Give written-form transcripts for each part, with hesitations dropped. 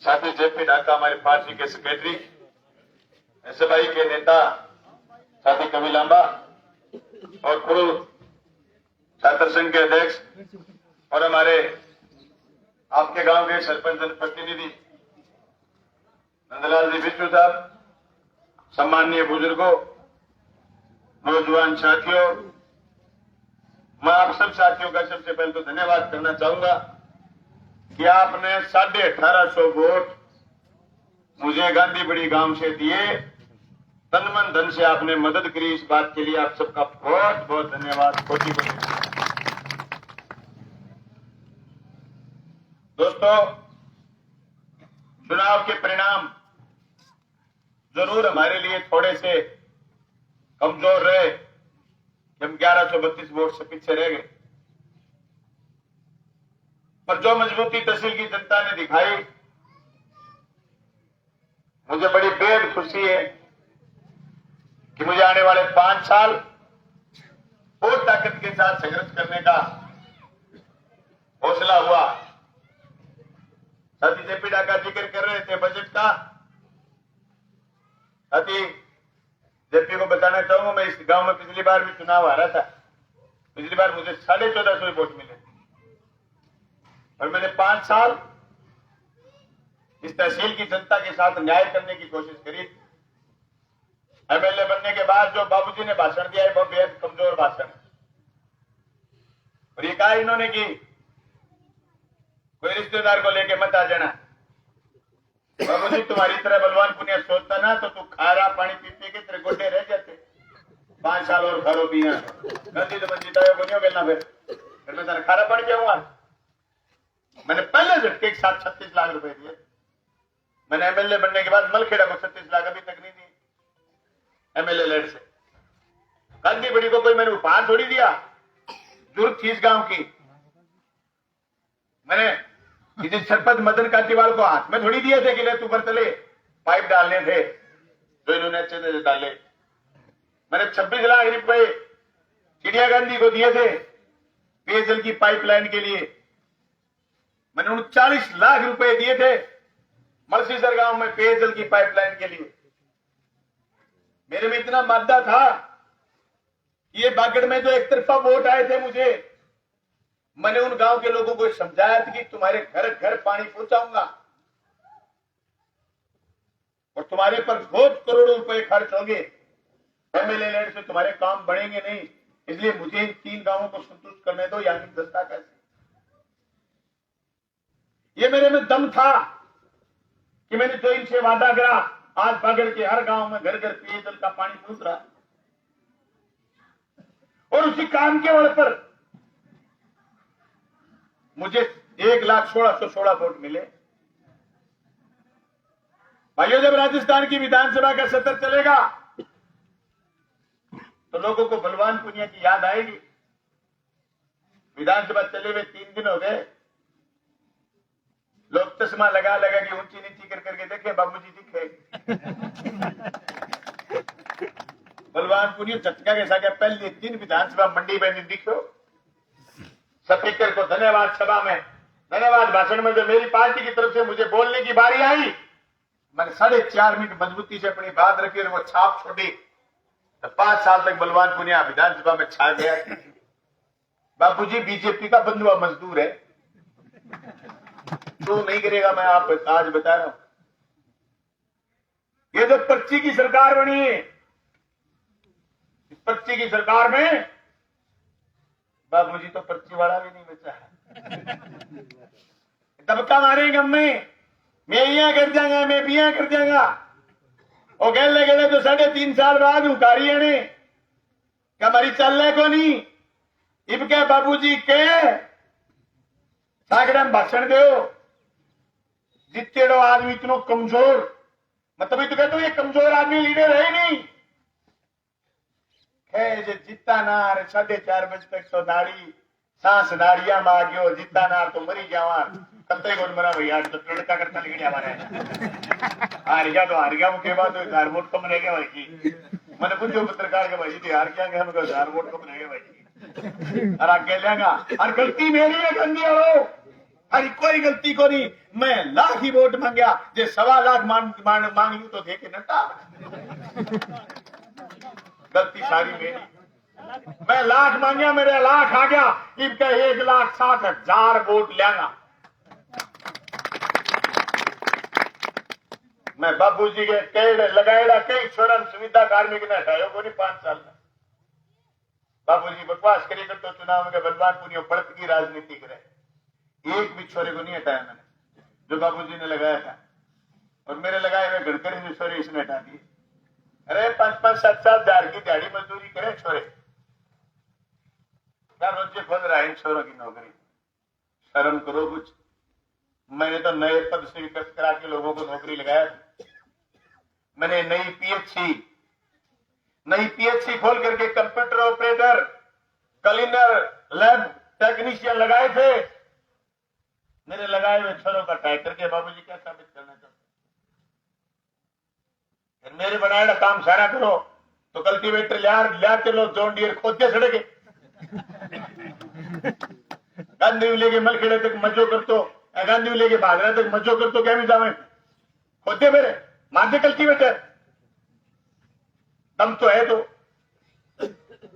साथी जेपी ढाका हमारी पार्टी के सेक्रेटरी, एसएफआई के नेता साथी कवि लांबा और पूर्व छात्र संघ के अध्यक्ष और हमारे आपके गांव के सरपंच जनप्रतिनिधि नंदलाल जी बिट्टू साहब, सम्माननीय बुजुर्गों, नौजवान साथियों, मैं आप सब साथियों का सबसे पहले तो धन्यवाद करना चाहूंगा कि आपने 1850 वोट मुझे गांधी बड़ी गांव से दिए। तन मन धन से आपने मदद करी, इस बात के लिए आप सबका बहुत बहुत धन्यवाद। कोटि कोटि दोस्तों, चुनाव के परिणाम जरूर हमारे लिए थोड़े से कमजोर रहे। हम 1132 वोट से पीछे रह गए, पर जो मजबूती तहसील की जनता ने दिखाई, मुझे बड़ी बेहद खुशी है कि मुझे आने वाले 5 साल और ताकत के साथ संघर्ष करने का हौसला हुआ। साथी जेपी ढाका जिक्र कर रहे थे बजट का। साथी जेपी को बताना चाहूंगा, मैं इस गांव में पिछली बार भी चुनाव हारा था। पिछली बार मुझे 1450 वोट मिले और मैंने 5 साल इस तहसील की जनता के साथ न्याय करने की कोशिश करी। एमएलए बनने के बाद जो बाबूजी ने भाषण दिया है वो बेहद कमजोर भाषण है, और ये कहा इन्होंने कि कोई रिश्तेदार को लेके मत आ जाना। बाबूजी तुम्हारी तरह बलवान पुनिया सोचता ना तो तू खारा पानी पीते के तेरे गोटे रह जाते। 5 साल और खारो पिया गंदी तो बंदी दवा बनियो गलना, फिर मैं तेरा खारा पानी पियाऊंगा। मैंने पहले झटके के साथ 36 लाख रुपए दिए। मैंने एमएलए बनने के बाद मलखेड़ा को 36 लाख अभी तक नहीं दिए एमएलए लेड से। गांधी बड़ी को कोई मैंने उपहार थोड़ी दिया, जरूरत थी इस गांव की। मैंने किसी सरपंच मदन काटीवाल को हाथ में थोड़ी दिए थे कि ले तू बरतले पाइप डालने थे, जो इन्होंने अच्छे से डाले। मैंने 26 लाख रुपए चिड़िया गांधी को दिए थे पेयजल की पाइपलाइन के लिए। मैंने 39 लाख रुपए दिए थे मलसीसर गांव में पेयजल की पाइपलाइन के लिए। मेरे में इतना मादा था कि ये बागड़ में जो एक तरफा वोट आए थे मुझे, मैंने उन गांव के लोगों को समझाया था कि तुम्हारे घर घर पानी पहुंचाऊंगा और तुम्हारे पर बहुत करोड़ों रुपए खर्च होंगे। एमएलए लैंड से तुम्हारे काम बढ़ेंगे नहीं, इसलिए मुझे इन 3 गांवों को संतुष्ट करने दो, यानी दस्ता कैसे। ये मेरे में दम था कि मैंने जो इनसे वादा करा, आज बागड़ के हर गांव में घर घर पेयजल का पानी पहुंच रहा है। और उसी काम के बल पर मुझे 1,16,16 वोट मिले। भाइयों, जब राजस्थान की विधानसभा का सत्र चलेगा तो लोगों को बलवान पुनिया की याद आएगी। विधानसभा चले हुए 3 दिन हो गए, लोग चश्मा लगा लगा के ऊंची नीची कर करके देखे बाबूजी दिखे। बलवान पुनिया झटका के साथ पहले 3 विधानसभा मंडी में नहीं दिखो। स्पीकर को धन्यवाद, सभा में धन्यवाद। भाषण में जो मेरी पार्टी की तरफ से मुझे बोलने की बारी आई, मैंने 4.5 मिनट मजबूती से अपनी बात रखी और वो छाप छोड़ी। तो 5 साल तक बलवान पुनिया विधानसभा में छा गया। बापूजी बीजेपी का बंधुआ मजदूर है, तो नहीं करेगा। मैं आप आज बता रहा हूं, ये जो पर्ची की सरकार बनी है, इस पर्ची की सरकार में बाबूजी तो पर्ची वाला भी नहीं बचा है। दबका मारेंगे हमें, मैं यहाँ कर जाऊंगा, मैं भी यहाँ कर जाऊंगा। और गले गले तो 3.5 साल बाद उकारी ने क्या हमारी चलने को नहीं। इब क्या बाबूजी के सागरम भाषण दो, जितेड़ो आदमी इतनो कमजोर, मतलब ये तो कहते हो ये कमजोर आदमी लीडर है नहीं। जीता नार 4:30 बजे तक तो नाड़ी सांस नाड़िया मांगियो, जीता नार तो मरी जावा कत्ते गोल मरा भैया, तो लड़का करता निकल हमारे हार गया तो हार गया। मुझे बात हार वोट कम रह गया भाई की। मैंने पूछो पत्रकार के भाई जी हार क्या गया, मैं हार वोट कम रह गया भाई की। और आगे लेगा और गलती मेरी है गंदी हो अरे कोई गलती को नहीं, मैं लाख ही वोट मांगया, जे 1.25 लाख मांग लू तो दे के नटा। गलती सारी मेरी। मैं लाख मांगया, मेरे लाख आ गया, इनका 1,60,000 वोट लिया। मैं बाबूजी के केड़ लगाएड़ा कई छोरा सुविधा कार्मिक ने हटायो को नहीं 5 साल में। बाबूजी बकवास करिए तो चुनाव में बलवानपुर बढ़त की राजनीति करे, एक भी छोरे को नहीं हटाया मैंने, जो बाबूजी ने लगाया था। और मेरे लगाए हुए गडकरी ने छोरे इसने हटा दिए। अरे 5-5, 7-7 हजार की दिहाड़ी मजदूरी करे छोरे, क्या रोजे खोल रहा है इन छोरों की नौकरी। शर्म करो कुछ। मैंने तो नए पद स्वीकृत करा के लोगों को नौकरी लगाया। मैंने नई पीएचसी खोल करके computer operator, cleaner, lab technician लगाए थे। मेरे लगाए हुए छोरों का ट्रैक्टर के बाबूजी क्या साबित करना चाहते? फिर मेरे बनाया काम सारा करो तो कल्टीवेटर लिया चलो, जॉन डियर खोदते सड़के गांधी लेके मलखेड़े तक मजो कर तो, गांधी लेके भागरा तक मजो कर तो क्या भी जावे खोदते मेरे मारते कल्टीवेटर। दम तो है तो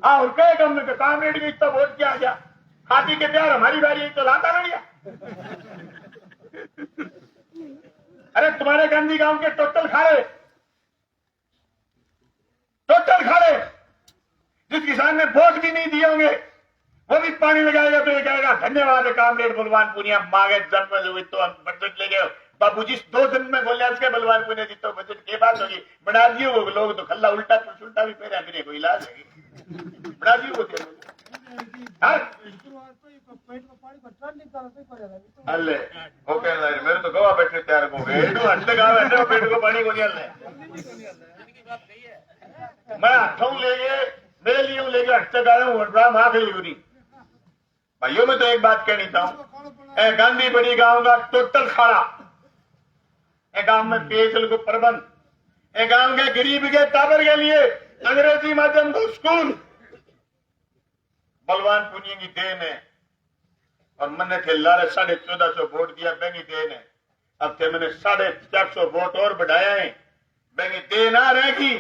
हाँ, और कहे कम में काम रेट इतना वोट क्या आ गया, हाथी के प्यार हमारी बारी तो लाता ना लिया। अरे तुम्हारे गांधी गांव के टोटल खाड़े जिस किसान ने वोट भी नहीं दिए होंगे वो भी पानी लगाएगा तो ये कहेगा धन्यवाद कामरेड बलवानपुरिया मांगे जन्म जो तो बजट ले गए बाबूजी 2 दिन में बोले इसके बलवानपुर ने जीतो बजट के बात होगी। बना दियो वो लोग तो खल्ला उल्टा पुलटा भी पेरा फिर कोई इलाज है बना दियो वो अल्ले वो कह रहा है मेरे तो गवा बैठने तैयार हो गए अंडे गाँव अंडे पेट को पानी को नहीं हल्ले मैं हाथों ले गए मेरे लिए लेके हटते गाया हूँ माफ ली भाइयों में तो एक बात कहनी चाहूं, गांधी बड़ी गांव का टोटल खाड़ा, गांव में पेयजल को प्रबंध, गांव के गरीब के टाबर के लिए अंग्रेजी माध्यम को स्कूल बलवानपुर की देन है। और मैंने थे लारे 1450 वोट दिया बेंगी देन है। अब थे मैंने 450 वोट और बढ़ाया है। बेंगी देन आ रहेगी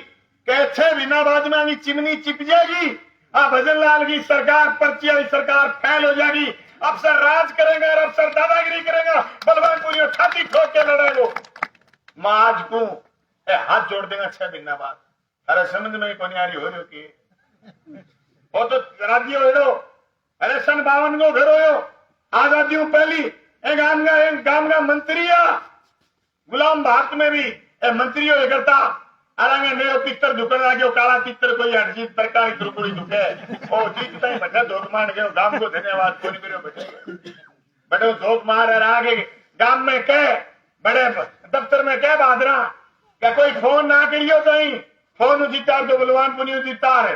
कैसे बिना बाद में चिमनी चिप जाएगी। अब भजन लाल की सरकार पर्ची वाली सरकार फैल हो जाएगी। अफसर राज करेंगे और अफसर दादागिरी करेगा। बलवानपुरी छाती ठोक के लड़ेगो। मां आज को हाथ जोड़ देगा 6 महीना बाद। अरे समझ में कौन आ रही हो रही की वो तो राज्य हो। अरे सन 52 को घर हो आजादी पहली एक गांव का मंत्री गुलाम भारत में भी मंत्री हो करता आरांगे नयो पित्तर दुकान आ गयो काला पित्तर कोई हरजीत प्रकार दुर्गुड़ी दुखे ओ जीत ताई बटा धोक मार गयो गांव को धन्यवाद कोनी करियो बटे धोक मार और आगे गांव में कह बड़े दफ्तर में कह बहादरा क्या कोई फोन ना करियो ताई फोन जीता तो बलवानपुर जीता है।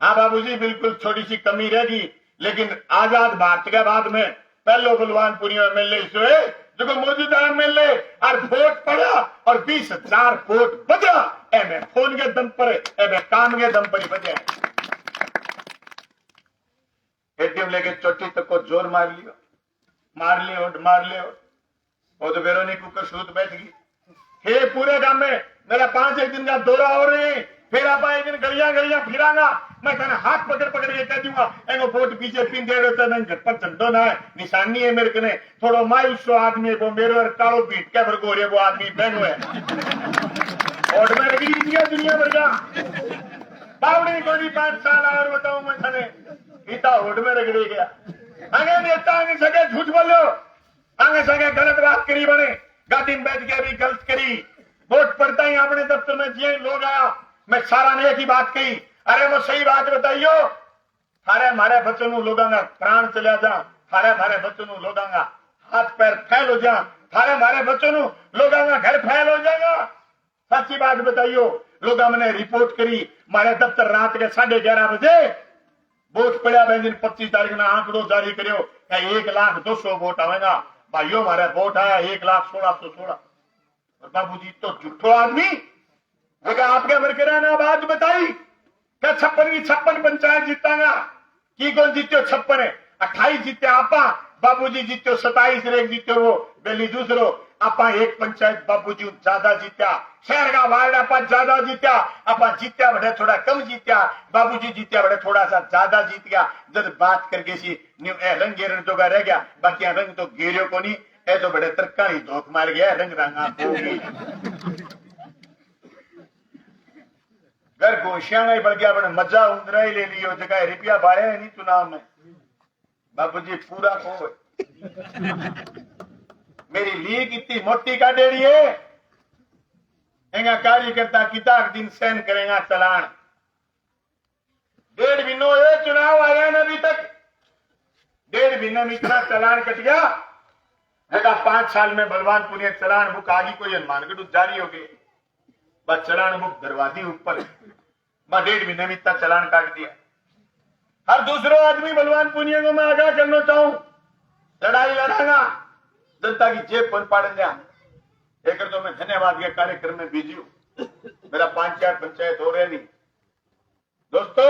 हाँ बाबूजी बिल्कुल छोटी सी कमी रहेगी लेकिन आजाद भारत के बाद में पहलो बलवानपुरी एमएलए हुए जो मौजूदा एमएलए और वोट पड़ा और 20,000 वोट बजा एम फोन के दम पर एम काम के दम पर ही बजे। एटीएम लेके चोटी तक को जोर मार लियो वो तो वेरोनिक कुकर सूत बैठ गई। हे पूरे गांव में मेरा 5 दिन का दौरा हो रहे हैं फिर आप एक दिन गलियां फिरांगा मैं कहना हाथ पकड़ के कह दूंगा एगो वोट पीछे पिन दे रहे थे घर पर झंडो ना है निशानी है मेरे कने थोड़ो मायूस आदमी वो मेरे कालो पीट के फिर गोरे वो आदमी बहनो है वोट में लगी दिया दुनिया भर का बावड़ी को 5 साल और बताऊं मैं थाने गीता वोट में रगड़ी गया आगे नेता आगे सके झूठ बोलो आगे सके गलत बात करी बने गाड़ी में बैठ के भी गलत करी वोट पड़ता ही अपने दफ्तर में जिये लोग आया मैं सारा ने एक ही बात कही अरे वो सही बात बताइयो थारे हमारे बच्चों लोगों का प्राण चला जा थारे हमारे बच्चों लोगों का हाथ पैर फैल हो जा थारे हमारे बच्चों लोगों का घर फैल हो जाएगा। सच्ची बात बताइयो लोग हमने रिपोर्ट करी हमारे दफ्तर रात के 11:30 बजे वोट पड़ा दिन 25 तारीख ने आंकड़ो जारी करो 1,02,000 वोट आवेगा भाइयों हमारे वोट आया 1,16,16 और बाबूजी तो झूठो आदमी जगह आपके वर्करा ने आवाज बताई क्या 56 की 56 पंचायत जीतागा की कौन जीत्यो 56 है 28 जीते आपा बाबूजी जीत्यो 27 रेक जीत्यो वो बेली दूसरो आपा एक पंचायत बाबूजी ज्यादा जीत्या शहर का वार्ड आपा ज्यादा जीत्या आपा जीत्या बड़े थोड़ा कम जीत्या बाबूजी जीत्या बड़े थोड़ा सा ज्यादा जीत गया जब बात करके सी न्यू रंग गेरन तो रह गया बाकी रंग तो गेरियो को नहीं ए तो बड़े तरक्का ही धोख मार गया रंग रंगा घर गोशिया नहीं बढ़ गया बड़े मजा उंदरा ही ले लियो जगह रुपया बाड़े नहीं चुनाव में बाबूजी पूरा को मेरी लीग इतनी मोटी का डेड़ी है एंगा कार्यकर्ता किता दिन सहन करेगा चलान 1.5 महीनों ये चुनाव आया ना अभी तक 1.5 महीने में इतना चलान कट गया 5 साल में बलवान पुनिया चलान बुक आगे कोई मानगढ़ जारी हो गए बस चलान बुक दरवाजी ऊपर मैं 1.5 महीने में इतना चलान काट दिया हर दूसरा आदमी बलवान पुनिया को मैं आगाह करना चाहूं लड़ाई लड़ाना जनता की जेब बन पाड़ दिया एक तो मैं धन्यवाद के कार्यक्रम में बिजी हूं मेरा 5-4 पंचायत हो रहे नहीं दोस्तों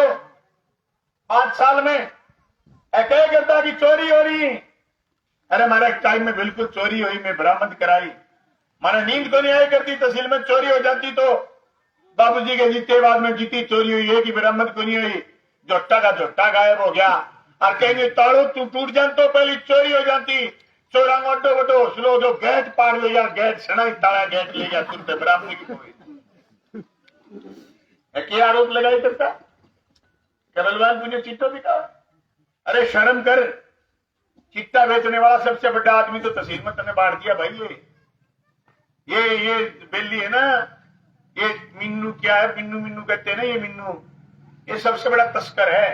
5 साल में एक करता की चोरी हो रही अरे हमारे टाइम में बिल्कुल चोरी हुई मैं बरामद कराई माने नींद को नहीं आई करती तहसील में चोरी हो जाती तो बाबूजी के जीते बाद में जीती चोरी हुई है कि बरामद को नहीं हुई जोटा का जोटा गायब हो गया और कहेंगे ताड़ो तू टूट जान तो पहले चोरी हो जाती चोरा वड्डो वड्डो स्लो जो गेट पाड़ लो या गेट सना ही ताड़ा गेट ले गया तुरंत बरामद की कोई क्या आरोप लगाई करता बलवान पुण्य चिट्टो भी कहा अरे शर्म कर चिट्टा बेचने वाला सबसे बड़ा आदमी तो तहसील में तने बांट दिया भाई ये बेली है ना ये मिन्नू क्या है मिन्नू कहते हैं ना ये मिन्नू ये सबसे बड़ा तस्कर है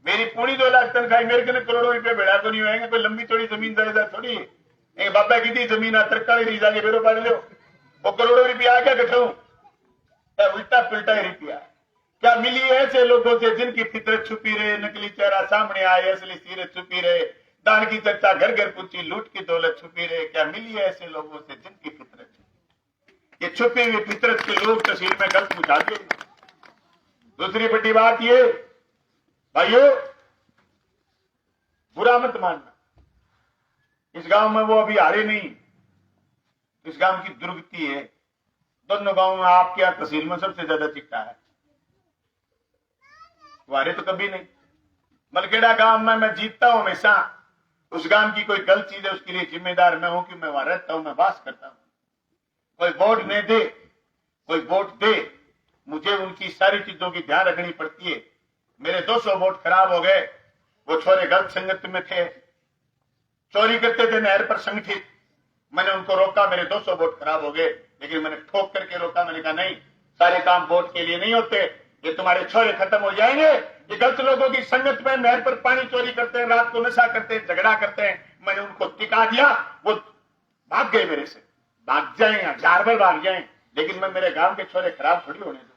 मेरी पूरी 2 लाख तनख्वाही मेरे को करोड़ों रुपए बेड़ा तो नहीं होएंगे कोई लंबी थोड़ी जमीन जायदाद थोड़ी बाबा की दी जमीन तरकारी रीजा के बेरो पाड़ लो वो करोड़ों रुपया आ क्या कटू उल्टा पुल्टा ही रुपया क्या मिली ऐसे लोगों से जिनकी फितरत छुपी रहे नकली चेहरा सामने आए असली सीरत छुपी रहे दान की चर्चा घर घर पूछी लूट की दौलत छुपी रहे क्या मिली है ऐसे लोगों से जिनकी फितरत ये छुपी हुई फितरत के लोग तहसील में गलत बुझाते दूसरी बड़ी बात ये भाइयों बुरा मत मानना इस गांव में वो अभी हारे नहीं इस गांव की दुर्गति है दोनों गांव में आपके यहाँ तहसील में सबसे ज्यादा चिट्टा है वारे तो कभी नहीं मलकेड़ा गांव में मैं जीतता हूं हमेशा उस गांव की कोई गलत चीज है उसके लिए जिम्मेदार मैं हूं कि मैं वहां रहता हूं मैं वास करता हूं कोई वोट नहीं दे कोई वोट दे मुझे उनकी सारी चीजों की ध्यान रखनी पड़ती है मेरे 200 वोट खराब हो गए वो छोरे गलत संगत में थे चोरी करते थे नहर पर संगठित मैंने उनको रोका मेरे 200 वोट खराब हो गए लेकिन मैंने ठोक करके रोका मैंने कहा नहीं सारे काम वोट के लिए नहीं होते ये तुम्हारे छोरे खत्म हो जाएंगे ये गलत लोगों की संगत में नहर पर पानी चोरी करते हैं रात को नशा करते हैं झगड़ा करते हैं मैंने उनको टिका दिया वो भाग गए मेरे से भाग जाए 4 बार भाग जाए लेकिन मैं मेरे गांव के छोरे खराब थोड़ी होने दूं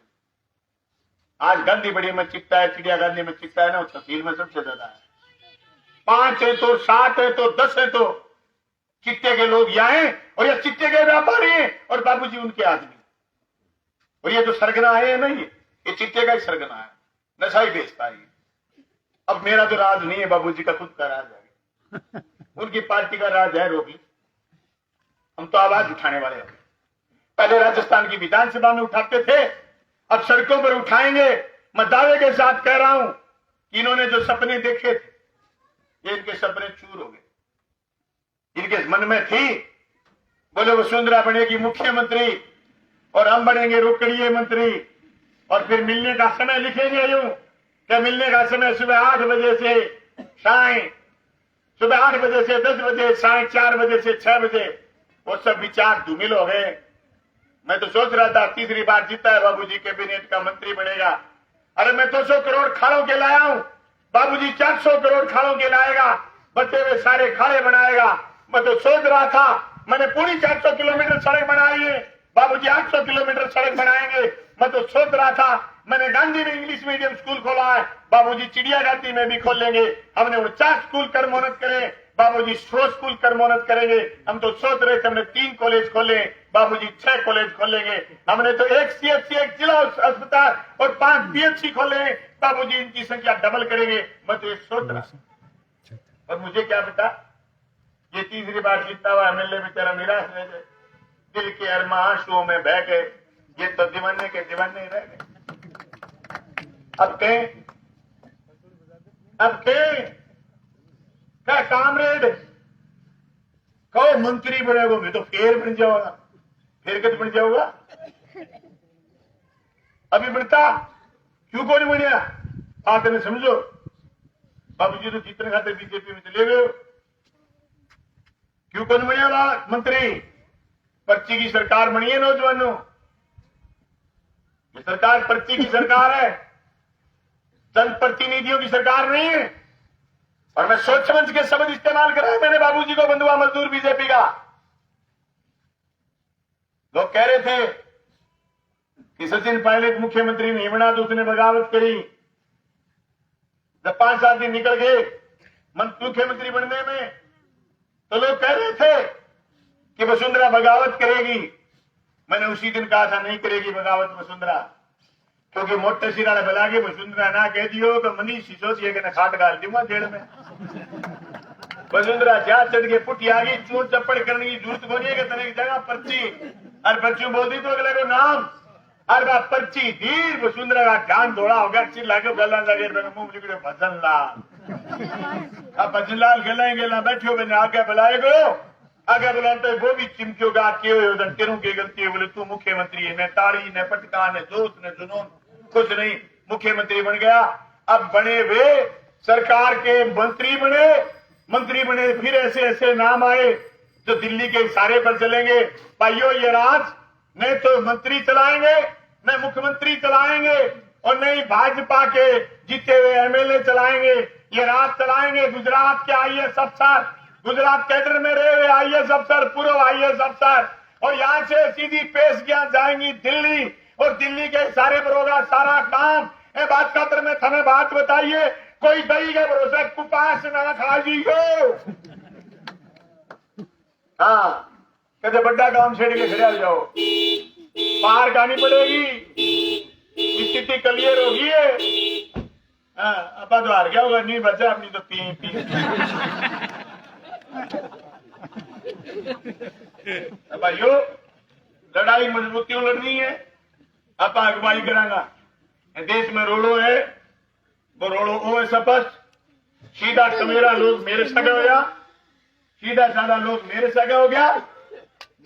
आज गांधी बड़ी में चिट्टा है चिड़िया गांधी में चिट्टा है ना तहसील में सबसे ज्यादा है 5 है तो 7 है तो 10 है तो चिट्टे के लोग यहाँ हैं और ये चिट्टे के व्यापारी हैं और बाबूजी उनके आदमी और ये जो सरगना है ना ये चिट्टे का ही सरगना है नशा ही बेचता है अब मेरा तो राज नहीं है बाबूजी का खुद का राज है उनकी पार्टी का राज है रोगी हम तो आवाज उठाने वाले हैं पहले राजस्थान की विधानसभा में उठाते थे अब सड़कों पर उठाएंगे मैं दावे के साथ कह रहा हूं कि इन्होंने जो सपने देखे थे ये इनके सपने चूर हो गए इनके मन में थी बोले वसुंधरा बनेगी मुख्यमंत्री और हम बनेंगे रोकड़िए मंत्री और फिर मिलने का समय लिखेंगे यूं क्या मिलने का समय सुबह 8 बजे से साय सुबह 8 बजे से 10 बजे साय 4 बजे से 6 बजे वो सब विचार धूमिल हो गए मैं तो सोच रहा था तीसरी बार जीता है बाबूजी कैबिनेट का मंत्री बनेगा अरे मैं 200 करोड़ खाड़ों के लाया हूं बाबूजी 400 करोड़ खाड़ों के लाएगा बचे हुए सारे खाड़े बनाएगा मैं तो सोच रहा था मैंने पूरी 400 किलोमीटर सड़क बनाई है बाबूजी 800 किलोमीटर सड़क बनाएंगे मैं तो सोच रहा था मैंने गांधी में इंग्लिश मीडियम स्कूल खोला है बाबूजी चिड़िया घाटी में भी खोल लेंगे हमने 49 स्कूल कर मोहनत करे बाबूजी 100 स्कूल कर मोहनत करेंगे हम तो सोच रहे थे हमने 3 कॉलेज खोले बाबूजी 6 कॉलेज खोलेंगे हमने तो 1 CHC 1 जिला अस्पताल और 5 PHC खोले बाबूजी इनकी संख्या डबल करेंगे मैं तो ये सोच रहा और मुझे क्या पता, ये तीसरी बार जीतता हुआ एमएलए बेचारा निराश रह गए, दिल के अरमाशुओं में बह गए, ये तो दीवाने के दीवाने रह गए। अब क्या कामरेड कहो मंत्री बनेगा, मैं तो फेर बन जाऊंगा, फेर कद बन जाऊंगा, अभी बनता क्यों को नहीं बनिया, बात में समझो। बाबूजी तो जीतने खाते बीजेपी में चले गए, क्यों कौन बनिया मंत्री, पर्ची की सरकार बनी है नौजवानों, ये सरकार पर्ची की सरकार है, जनप्रतिनिधियों की सरकार नहीं है। और मैं सोच समझ के शब्द इस्तेमाल करा है मैंने बाबूजी को, बंधुआ मजदूर बीजेपी का। लोग कह रहे थे कि सचिन पायलट मुख्यमंत्री नहीं बना तो उसने बगावत करी, जब 5-7 दिन निकल गए मुख्यमंत्री बनने में तो लोग कह रहे थे कि वसुंधरा बगावत करेगी। मैंने उसी दिन कहा था नहीं करेगी बगावत वसुंधरा, क्योंकि मोटे सिराड़े बला के वसुंधरा ना कह दियो तो मनीष सिसोदिया के खाट गाल दूंगा जेल में। वसुंधरा जा चढ़ के पुटी आ गई, चूर चप्पड़ करने की जरूरत को नहीं है, तने जगह पर्ची और पर्ची बोल दी तो अगले को नाम और बात पर्ची दी। वसुंधरा का ध्यान दौड़ा हो गया, चिल्ला के गला लगे मुंह लिखड़े भजन लाल, अब भजन लाल गला बैठे मैंने आगे बुलाए गो, आगे बुलाते वो भी चिमकियोगा के तेरू की गलती है, बोले तू मुख्यमंत्री है, न ताड़ी न पटका न जोश न जुनून कुछ नहीं, मुख्यमंत्री बन गया। अब बने वे सरकार के मंत्री बने फिर ऐसे ऐसे नाम आए जो दिल्ली के इशारे पर चलेंगे। भाइयों ये राज नहीं तो मंत्री चलाएंगे न मुख्यमंत्री चलाएंगे और नहीं भाजपा के जीते हुए एमएलए चलाएंगे, ये राज चलाएंगे गुजरात के आईएएस अफसर, गुजरात कैडर में रहे हुए आईएएस अफसर, पूर्व आईएएस अफसर, और यहां से सीधी पेशगियां जाएंगी दिल्ली और दिल्ली के इशारे पर होगा सारा काम। ए बात खातर में थमे बात बताइए, कोई दही के भरोसे कुपास ना खा जियो। हाँ कहते बड़ा काम छेड़ के खड़े जाओ, पार गानी पड़ेगी, स्थिति क्लियर होगी है। हाँ अब तो हार गया होगा, नहीं बचा अपनी तो पी भाइयों लड़ाई मजबूतियों लड़नी है, आप अगुवाई करांगा। देश में रोड़ो है, वो रोड़ो ओ है स्पष्ट, सीधा सवेरा लोग मेरे सगे हो गया, सीधा साधा लोग मेरे सगे हो गया,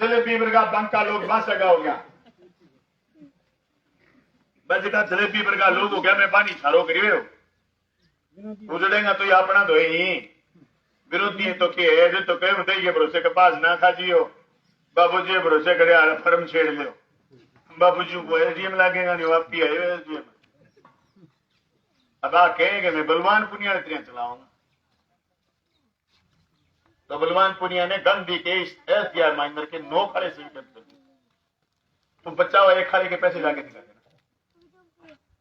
जलेबी वर्गा बंका लोग वहां सगा हो गया, बजका जलेबी वर्गा लोग हो गया, मैं पानी छारो करिए उजड़ेगा तो ये अपना तो ही विरोधी तो के तो कह बताइए भरोसे के पास ना खा जियो, बाबूजी भरोसे करे फर्म छेड़ लो, बाबूजी को एजीएम लगेगा नहीं वापी आए एजीएम। अब आप कहेंगे मैं बलवान पुनिया चलाऊंगा, तो बलवान पुनिया ने गांधी के एसडीआर माइनर के 9 खाले स्वीकृत कर दिए, तुम बच्चा हुआ 1 खाले के पैसे लाके दिखा देना।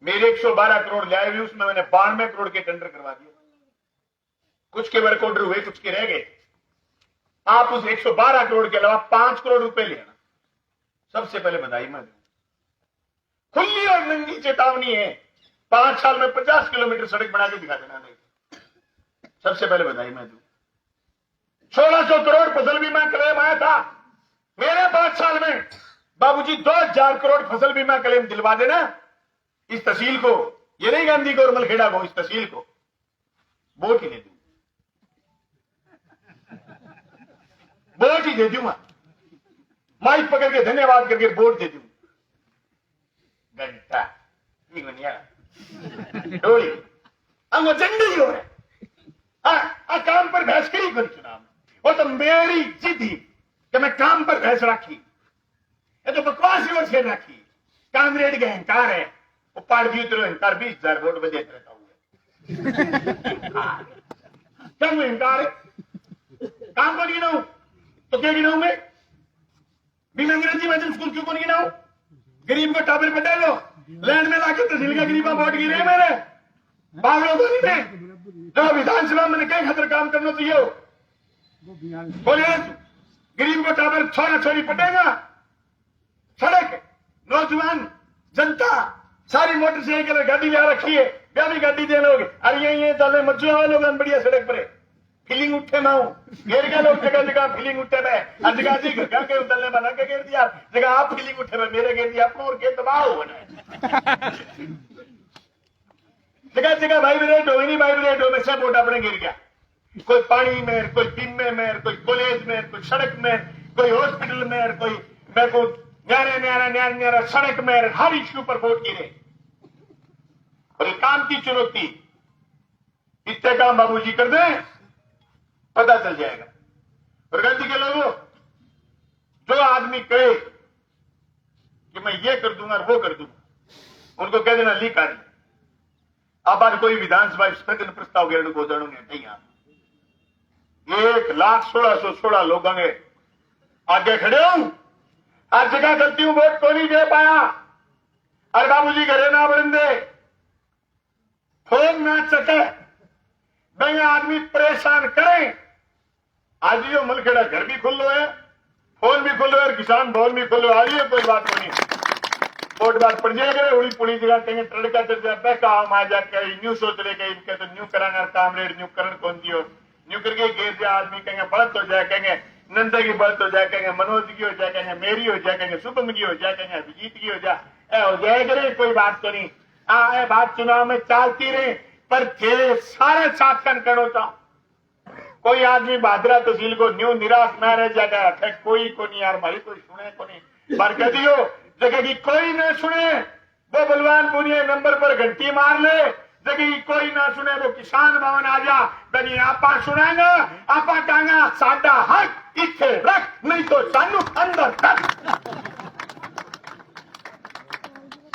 मेरे 112 करोड़ लाए हुए, उसमें मैंने 92 करोड़ के टेंडर करवा दिए, कुछ के वर्क ऑर्डर हुए कुछ के रह गए। आप उस 112 करोड़ के अलावा 5 करोड़ रुपए लेना, सबसे पहले बधाई मैं दूं, खुली और नंगी चेतावनी है, 5 साल में 50 किलोमीटर सड़क बना के दिखा देना, नहीं सबसे पहले बधाई मैं दूं। 1600 करोड़ फसल बीमा क्लेम आया था मेरे 5 साल में, बाबूजी 2000 करोड़ फसल बीमा क्लेम दिलवा देना इस तहसील को, ये नहीं गांधी को और मलखेड़ा को, इस तहसील को वोट ही दे दूं, वोट ही दे दूंगा, माइक पकड़ के धन्यवाद करके वोट दे दूं। घंटा डोली अंग झंडी हो रहे काम पर बहस करी कर चुनाव, वो तो मेरी जिद थी कि मैं काम पर बहस रखी, ये तो बकवास और से रखी, कांग्रेस के अहंकार है, वो पाड़ भी उतरो अहंकार 20,000 वोट बजे रहता हुआ क्या अहंकार है, काम को गिनाऊं तो क्या गिनाऊं मैं भी, मैं अंग्रेजी मीडियम स्कूल क्यों को नहीं गिनाऊं, गरीब को टाबर बटा लो, लैंड में लाके तहसील का गरीबा वोट गिरे मेरे पागलों को नहीं, जो विधानसभा में कई खतर काम करना चाहिए, बोले गरीब को टाबर छोरा छोरी पटेगा, सड़क नौजवान जनता सारी मोटरसाइकिल गाड़ी ले रखी है, क्या भी गाड़ी दे लोगे, अरे ये चले मच्छुआ वाले लोग बढ़िया सड़क पर फीलिंग उठे मैं हूं घेर गया लोग जगह जगह फीलिंग उठे मैं जगह जी घर के उतरने बना के घेर दिया जगह आप फीलिंग उठे मैं मेरे घेर दिया अपनों और के दबाव बने जगह जगह वाइब्रेट हो नहीं वाइब्रेट हो मैं सब वोट अपने गिर गया कोई पानी में कोई बीमे में कोई कॉलेज में कोई सड़क में कोई हॉस्पिटल में कोई मैं को न्यारा न्यारा न्यारा न्यारा सड़क में हर इश्यू पर वोट गिरे और ये काम की चुनौती इतने काम बाबूजी कर दें पता चल जाएगा और गांधी के लोगों जो आदमी कहे कि मैं ये कर दूंगा और वो कर दूंगा उनको कह देना लीक आ रही अब आज कोई विधानसभा स्थगन प्रस्ताव घेरने को जाणूंगे नहीं आप 1,16,16 लोग आगे खड़े हूं हर जगह करती हूं वोट को नहीं दे पाया अरे बाबूजी घरे ना बढ़न दे फोन ना चके भाई आदमी परेशान करें आज यो मलखेड़ा घर भी खुल लो है फोन भी खुलो है और किसान भवन भी खुलो आज कोई बात नहीं वोट बात पड़ जाएगा उड़ी पुड़ी जगह कहेंगे टड़का चढ़ जाता काम आ जाके न्यू सोच रहे कहीं इनके तो न्यू कराना काम रेड न्यू करण कौन दियो न्यू करके घेर दिया आदमी कहेंगे बढ़त हो जाए कहेंगे नंदा की बढ़त हो जाए कहेंगे मनोज की हो जाए कहेंगे मेरी हो जाए कहेंगे शुभम की हो जाए कहेंगे अभिजीत की हो जाए हो जाए करे कोई बात तो नहीं बात चुनाव में चलती रहे पर थे सारे साक्षण करो था कोई आदमी भादरा तहसील को न्यू निराश न रह जाएगा कोई को नहीं यार हमारी कोई सुने को नहीं पर कह दियो जगह की कोई न सुने वो बलवान पुनिया नंबर पर घंटी मार ले जगह की कोई ना सुने वो किसान भवन आ जा बनी आपा सुनाएगा आपा कहेंगा साडा हक इथे रख नहीं तो सानू अंदर रख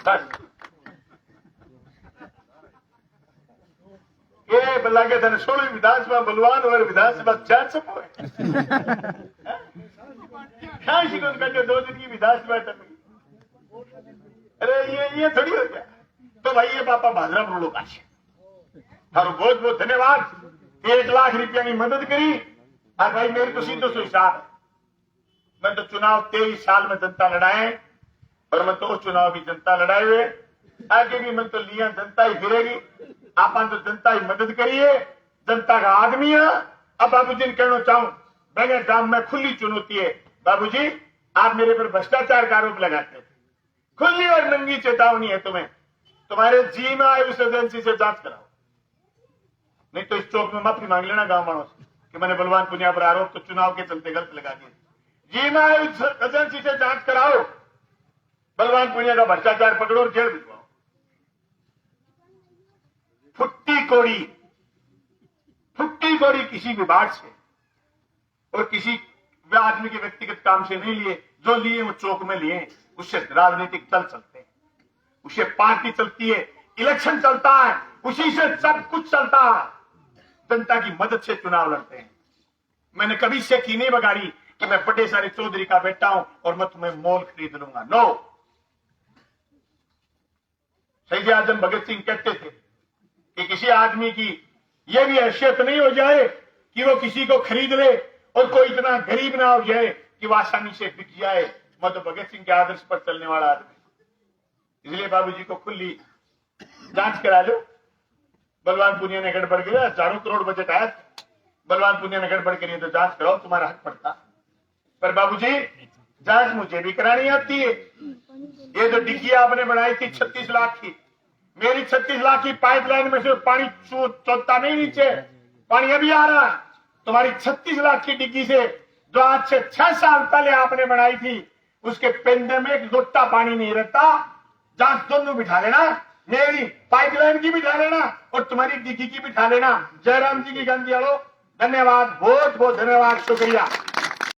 बस ये बल्ला के धन 16 विधानसभा बलवान और विधानसभा 400 क्या शिकन करके 2 दिन की विधानसभा टपकी अरे ये थोड़ी हो गया तो भाई ये पापा भाजरा बोलो काश थारो बहुत बहुत धन्यवाद 1 लाख रुपया की मदद करी और भाई मेरे तो सीधो सो हिसाब है मैं तो चुनाव 23 साल में जनता लड़ाए और मैं तो चुनाव भी जनता लड़ाए हुए आगे भी मैं तो लिया जनता ही फिरेगी आप तो जनता ही मदद करिए जनता का आदमी है अब बाबूजी ने कहना चाहूं बैंगन गांव में खुली चुनौती है बाबूजी आप मेरे पर भ्रष्टाचार का आरोप लगाते हैं खुली और नंगी चेतावनी है तुम्हें तुम्हारे जी में आए उस एजेंसी से जांच कराओ नहीं तो इस चौक में माफी मांग लेना गांव वालों से कि मैंने बलवान पुनिया पर आरोप तो चुनाव के चलते गलत लगा दिए जी में आए उस एजेंसी से जांच कराओ बलवान पुनिया का भ्रष्टाचार पकड़ो और जेल भिजवाओ फुट्टी कोड़ी किसी विभाग से और किसी आदमी के व्यक्तिगत काम से नहीं लिए जो लिए वो चौक में लिए उससे राजनीतिक दल चलते हैं उससे पार्टी चलती है इलेक्शन चलता है उसी से सब कुछ चलता है जनता की मदद से चुनाव लड़ते हैं मैंने कभी से की नहीं बगाड़ी कि मैं बड़े सारे चौधरी का बेटा हूं और मैं तुम्हें मोल खरीद लूंगा नो शहीद आजम भगत सिंह कहते थे कि किसी आदमी की यह भी हैसियत नहीं हो जाए कि वो किसी को खरीद ले और कोई इतना गरीब ना हो जाए कि वो आसानी से बिक जाए मैं तो भगत सिंह के आदर्श पर चलने वाला आदमी इसलिए बाबूजी को खुली जांच करा लो बलवान पुनिया ने गड़बड़ किया 4 करोड़ बजट आया बलवान पुनिया ने गड़बड़ करी तो जांच कराओ तुम्हारा हक पड़ता पर बाबूजी जांच मुझे भी करानी आती है ये जो डिग्गी आपने बनाई थी 36 लाख की मेरी 36 लाख की पाइपलाइन में से पानी चौथा नहीं नीचे पानी अभी आ रहा है तुम्हारी 36 लाख की डिग्गी से जो आज से 6 साल पहले आपने बनाई थी उसके पेंडे में एक लोटा पानी नहीं रहता जांच दोनों बिठा लेना मेरी पाइपलाइन की बिठा लेना और तुम्हारी डिग्गी की बिठा लेना जयराम जी की गांधी आलो धन्यवाद बहुत बहुत धन्यवाद शुक्रिया